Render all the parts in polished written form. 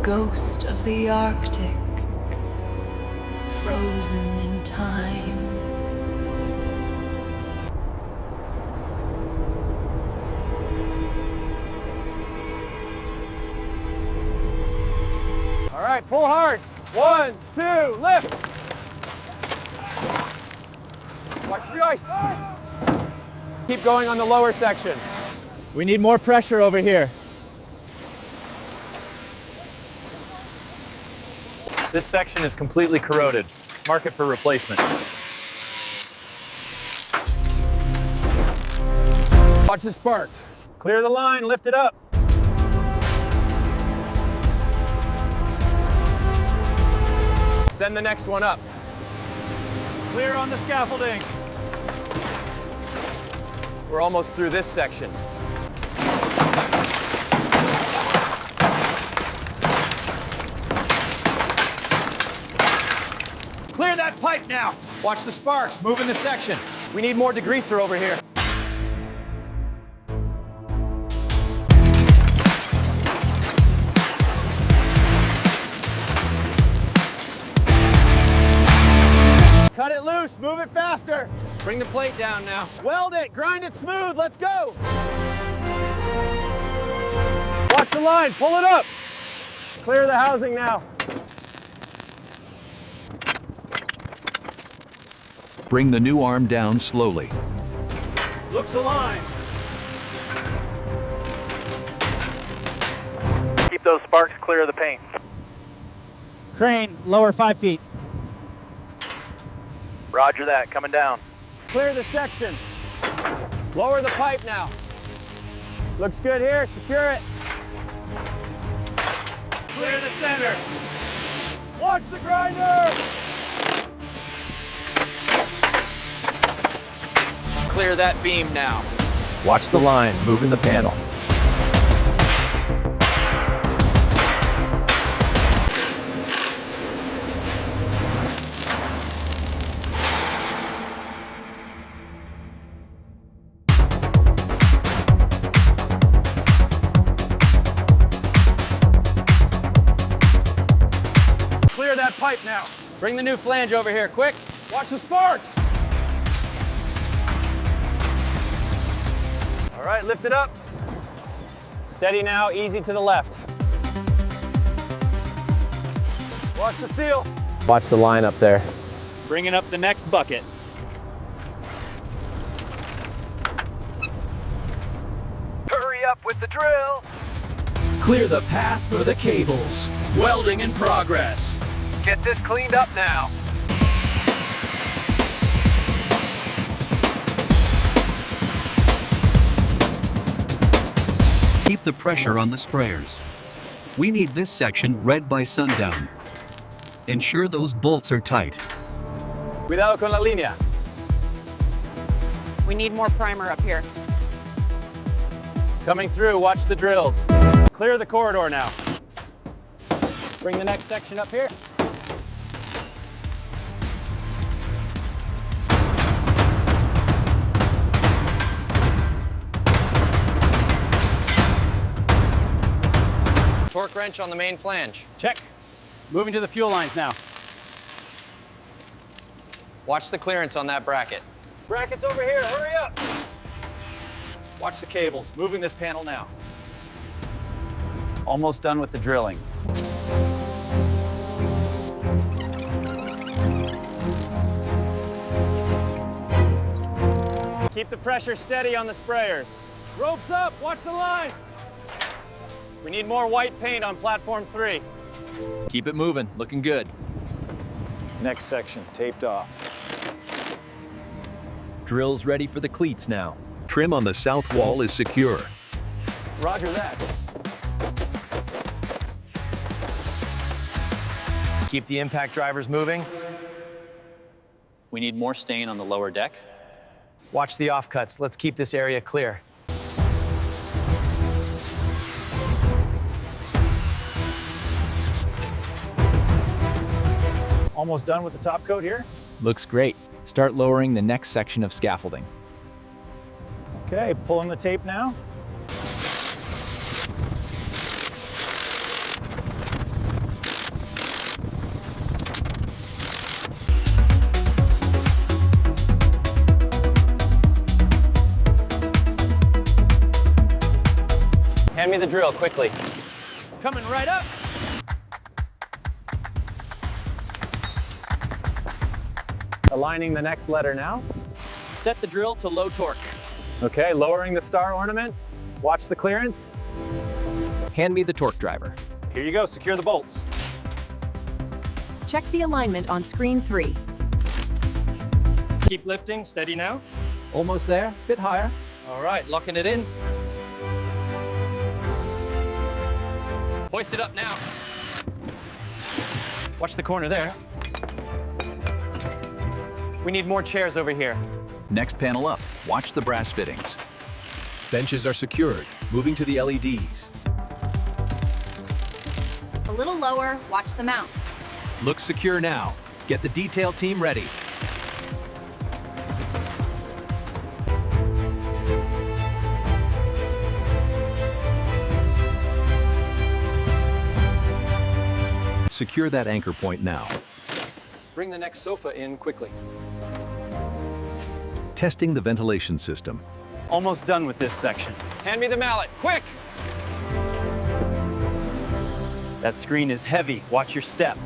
ghost of the Arctic, frozen in time. All right, pull hard. 1, 2, lift. Watch the ice. Keep going on the lower section. We need more pressure over here. This section is completely corroded. Mark it for replacement. Watch the sparks. Clear the line, lift it up. Send the next one up. Clear on the scaffolding. We're almost through this section. Clear that pipe now. Watch the sparks, move in the section. We need more degreaser over here. Cut it loose, move it faster. Bring the plate down now. Weld it, grind it smooth, let's go. Watch the line, pull it up. Clear the housing now. Bring the new arm down slowly. Looks aligned. Keep those sparks clear of the paint. Crane, lower 5 feet. Roger that, coming down. Clear the section. Lower the pipe now. Looks good here, secure it. Clear the center. Watch the grinder. Clear that beam now. Watch the line, move in the panel. Clear that pipe now. Bring the new flange over here, quick. Watch the sparks. All right, lift it up. Steady now, easy to the left. Watch the seal. Watch the line up there. Bringing up the next bucket. Hurry up with the drill. Clear the path for the cables. Welding in progress. Get this cleaned up now. Keep the pressure on the sprayers. We need this section red by sundown. Ensure those bolts are tight. Cuidado con la línea. We need more primer up here. Coming through, watch the drills. Clear the corridor now. Bring the next section up here. Torque wrench on the main flange. Check. Moving to the fuel lines now. Watch the clearance on that bracket. Brackets over here, hurry up. Watch the cables, moving this panel now. Almost done with the drilling. Keep the pressure steady on the sprayers. Ropes up, watch the line. We need more white paint on platform 3. Keep it moving, looking good. Next section, taped off. Drill's ready for the cleats now. Trim on the south wall is secure. Roger that. Keep the impact drivers moving. We need more stain on the lower deck. Watch the offcuts. Let's keep this area clear. Almost done with the top coat here. Looks great. Start lowering the next section of scaffolding. Okay, pulling the tape now. Hand me the drill, quickly. Coming right up. Aligning the next letter now. Set the drill to low torque. Okay, lowering the star ornament. Watch the clearance. Hand me the torque driver. Here you go, secure the bolts. Check the alignment on screen 3. Keep lifting, steady now. Almost there, bit higher. All right, locking it in. Hoist it up now. Watch the corner there. We need more chairs over here. Next panel up, watch the brass fittings. Benches are secured. Moving to the LEDs. A little lower, watch the mount. Looks secure now. Get the detail team ready. Secure that anchor point now. Bring the next sofa in quickly. Testing the ventilation system. Almost done with this section. Hand me the mallet, quick! That screen is heavy. Watch your step.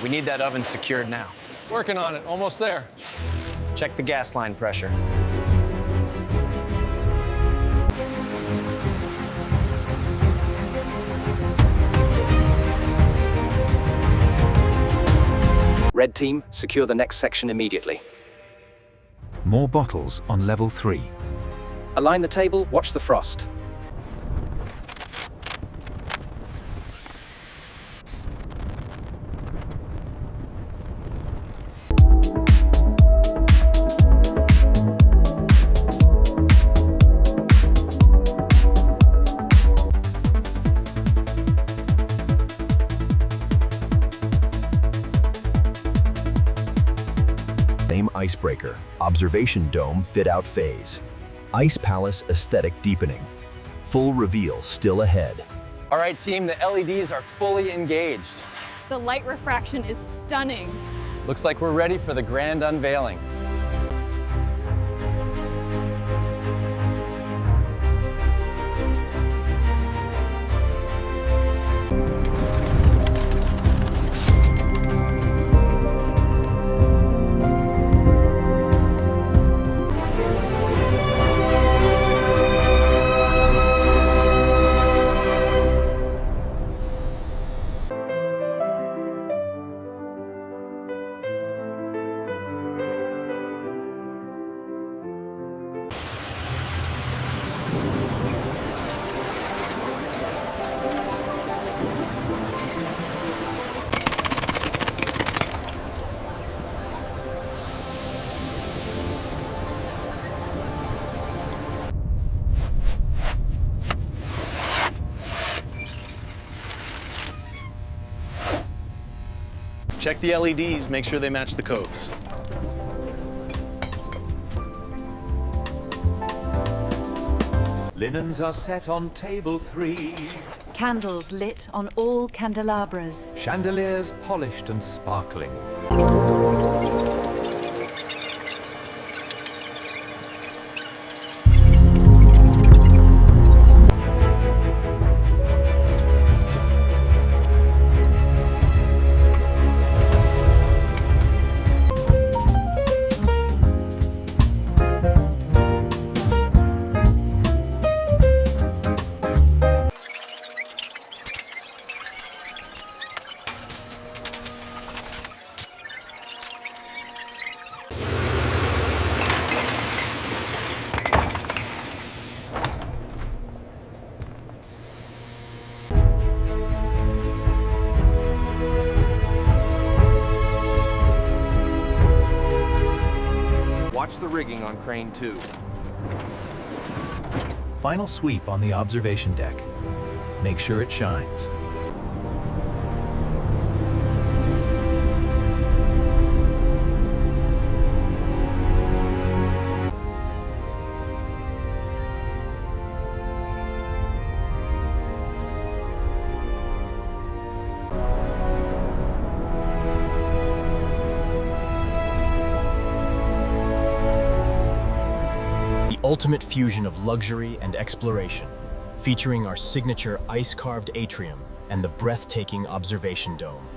We need that oven secured now. Working on it, almost there. Check the gas line pressure. Red team, secure the next section immediately. More bottles on level 3. Align the table, watch the frost. Icebreaker, observation dome fit-out phase. Ice Palace aesthetic deepening. Full reveal still ahead. All right, team, the LEDs are fully engaged. The light refraction is stunning. Looks like we're ready for the grand unveiling. Check the LEDs, make sure they match the coves. Linens are set on table 3. Candles lit on all candelabras. Chandeliers polished and sparkling. Watch the rigging on crane 2. Final sweep on the observation deck. Make sure it shines. ultimate fusion of luxury and exploration, featuring our signature ice-carved atrium and the breathtaking observation dome.